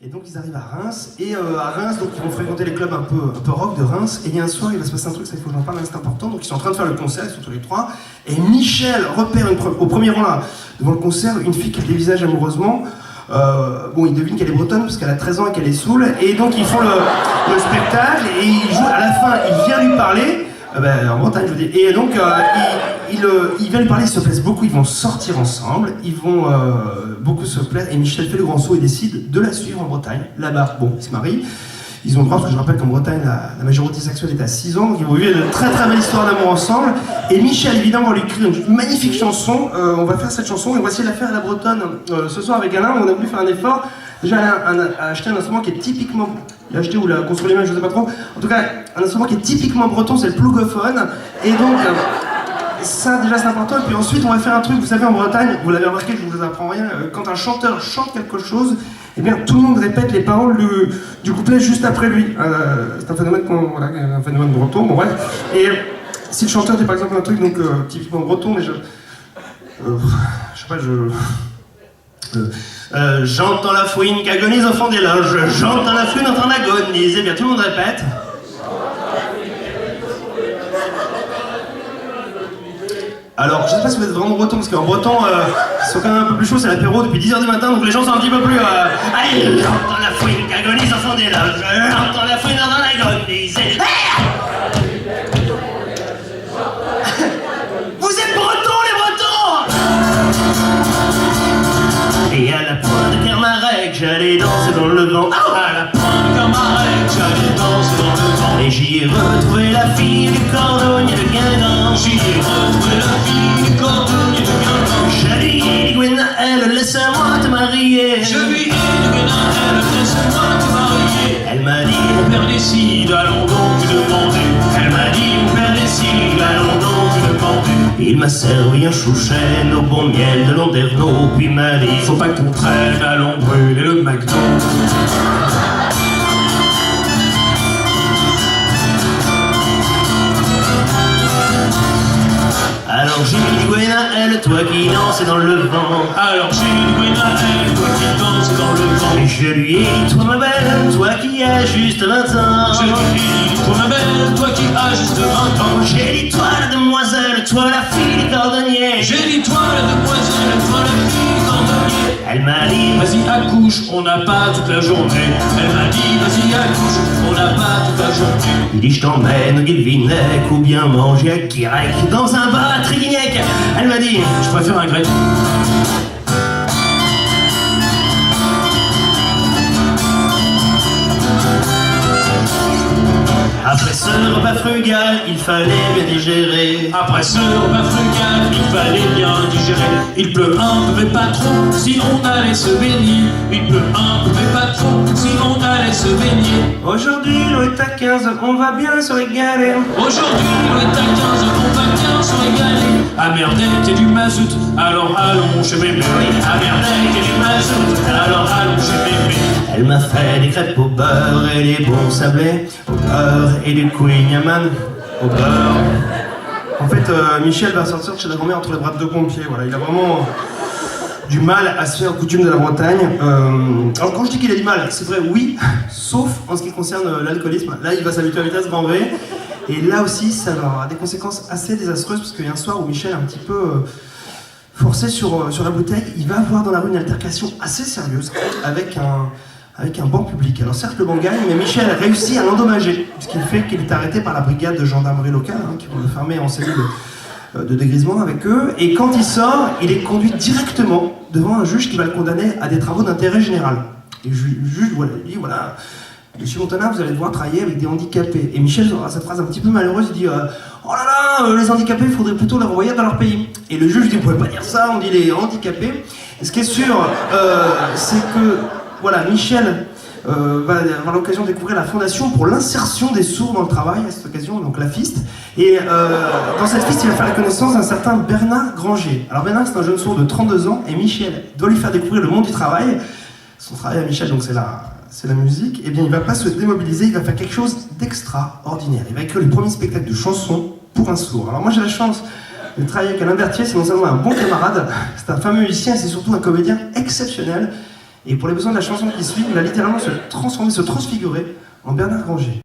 Et donc ils arrivent à Reims, et à Reims, donc ils vont fréquenter les clubs un peu rock de Reims, et il y a un soir, il va se passer un truc, ça il faut que j'en parle, c'est important, donc ils sont en train de faire le concert, ils sont tous les trois, et Michel repère au premier rang là, devant le concert, une fille qui les visage amoureusement. Bon, il devine qu'elle est bretonne parce qu'elle a 13 ans et qu'elle est saoule, et donc ils font le spectacle, et il joue, à la fin, il vient lui parler, en Bretagne je veux dire, et donc il vient lui parler, ils se plaisent beaucoup, ils vont sortir ensemble, ils vont beaucoup se plaire, et Michel fait le grand saut et décide de la suivre en Bretagne, là-bas, bon, ils se marient, ils ont le droit, parce que je rappelle qu'en Bretagne, la majorité sexuelle est à 6 ans, donc ils vont vivre une très très belle histoire d'amour ensemble, et Michel, évidemment, va lui écrire une magnifique chanson, on va faire cette chanson, et on va essayer de la faire à la bretonne ce soir avec Alain, on a voulu faire un effort, déjà Alain a acheté un instrument qui est typiquement, il a acheté ou l'a construit lui-même, je sais pas trop, en tout cas, un instrument qui est typiquement breton, c'est le plougophone, et donc, ça déjà c'est important, et puis ensuite on va faire un truc, vous savez en Bretagne, vous l'avez remarqué, je ne vous apprends rien, quand un chanteur chante quelque chose, eh bien tout le monde répète les paroles du couplet juste après lui. C'est un phénomène un phénomène breton, bon bref. Et si le chanteur dit par exemple un truc donc typiquement breton, mais je sais pas, j'entends la fouine qui agonise au fond des loges, j'entends la fouine en train d'agoniser, eh bien tout le monde répète. Alors, je sais pas si vous êtes vraiment breton, parce qu'en breton, ils sont quand même un peu plus chauds, c'est l'apéro depuis 10h du matin, donc les gens sont un petit peu plus... Allez, j'entends la fouine qui agonise au fond des loges, j'entends la fouine en train d'agoniser. Vous êtes bretons, les bretons! Et à la pointe de Kermarec, j'allais danser dans le vent. À la pointe de Kermarec, j'allais danser dans le vent. Et j'y ai retrouvé la fille du cordonnier de Guingamp. J'y ai retrouvé la fille du cordonnier de Guingamp. Je lui ai dit, Gwenaëlle, laisse-moi te marier. Je lui ai dit, Gwenaëlle, laisse-moi te marier. Elle m'a dit, mon père décide, allons donc demander. Elle m'a dit, mon père décide, allons donc demander. Il m'a servi un chouchen au bon miel de Landerneau, puis m'a dit, faut pas qu'on traîne, allons brûler le McDo. Alors j'ai dit Gwenaëlle, toi qui danses dans le vent. Alors j'ai dit Gwenaëlle, toi qui danses dans le vent. Et je lui ai dit, toi ma belle, toi qui as juste 20 ans. Je lui ai dit, toi ma belle, toi qui as juste 20 ans. J'ai dit, toi la demoiselle, toi la fille du cordonnier. J'ai dit, toi la demoiselle, toi la fille du cordonnier. Elle m'a dit, vas-y accouche, on n'a pas toute la journée. Elle m'a dit, vas-y accouche, on n'a pas toute la journée. Il dit, je t'emmène au Guilvinec ou bien manger à Kirek dans un bar à Tréguignec. Elle m'a dit, je préfère un grec. Après ce repas frugal, il fallait bien digérer. Après ce repas frugal, il fallait bien digérer. Il pleut un peu mais pas trop, si on allait se baigner. Il pleut un peu mais pas trop, si on allait se baigner. Aujourd'hui l'eau est à 15, on va bien se régaler. Aujourd'hui l'eau est à 15, on va bien se régaler. À Merdec et du mazout, alors allons chez bébé. À Merdec et du mazout, alors allons chez bébé. Elle m'a fait des crêpes au beurre et des bons sablés. Au beurre et du Queen Yaman au beurre. En fait, Michel va sortir de chez la grand-mère entre les bras de deux pompiers. Voilà, il a vraiment du mal à se faire coutume de la Bretagne. Alors quand je dis qu'il a du mal, c'est vrai, oui, sauf en ce qui concerne l'alcoolisme. Là, il va s'habituer à la vitesse grand V. Et là aussi, ça aura des conséquences assez désastreuses, parce qu'il y a un soir où Michel est un petit peu forcé sur la bouteille. Il va avoir dans la rue une altercation assez sérieuse avec un banc public. Alors certes le banc gagne, mais Michel réussit à l'endommager, ce qui fait qu'il est arrêté par la brigade de gendarmerie locale, qui vont le fermer en cellule de dégrisement avec eux, et quand il sort, il est conduit directement devant un juge qui va le condamner à des travaux d'intérêt général. Et le juge dit, voilà, monsieur Montana, vous allez devoir travailler avec des handicapés. Et Michel aura cette phrase un petit peu malheureuse, il dit, oh là là, les handicapés, il faudrait plutôt les renvoyer dans leur pays. Et le juge dit, vous pouvez pas dire ça, on dit les handicapés. Et ce qui est sûr, c'est que voilà, Michel va avoir l'occasion de découvrir la fondation pour l'insertion des sourds dans le travail, à cette occasion, donc la FIST. Et dans cette FIST, il va faire la connaissance d'un certain Bernard Granger. Alors Bernard, c'est un jeune sourd de 32 ans, et Michel doit lui faire découvrir le monde du travail. Son travail à Michel, donc c'est la musique. Et bien, il va pas se démobiliser, il va faire quelque chose d'extraordinaire. Il va écrire le premier spectacle de chansons pour un sourd. Alors moi, j'ai la chance de travailler avec Alain Berthier, c'est non seulement un bon camarade, c'est un fameux musicien, et c'est surtout un comédien exceptionnel. Et pour les besoins de la chanson qui suit, il a littéralement se transformé, se transfiguré en Bernard Granger.